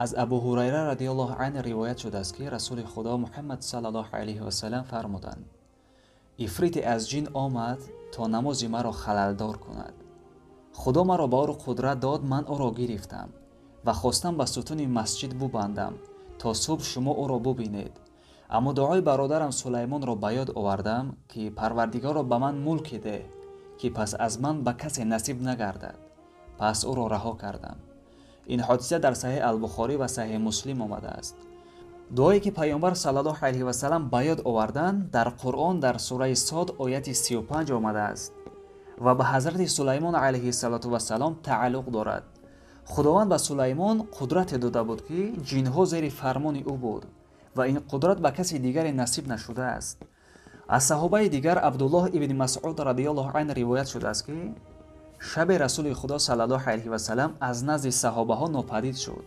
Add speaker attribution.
Speaker 1: از ابو هریره رضی الله عنه روایت شده است که رسول خدا محمد صلی الله علیه و سلم فرمودند: افریت از جن آمد تا نماز مرا خللدار کند. خدا مرا بار قدرت داد، من او را گرفتم و خواستم به ستون مسجد ببندم تا صبح شما او را ببینید. اما دعای برادرم سلیمان را به یاد آوردم که پروردگار را به من ملک ده که پس از من به کسی نصیب نگردد. پس او را رها کردم. این حادثه در صحیح البخاری و صحیح مسلم آمده است. دعایی که پیامبر صلی الله علیه و سلم به یاد آوردند در قرآن در سوره صاد آیت 35 آمده است و به حضرت سلیمان علیه السلام تعلق دارد. خداوند به سلیمان قدرت داده بود که جنها زیر فرمان او بود و این قدرت به کسی دیگر نصیب نشده است. از صحابه دیگر عبدالله ابن مسعود رضی الله عنه روایت شده است که شب رسول خدا صلی الله علیه و سلم از نزد صحابه ها ناپدید شد.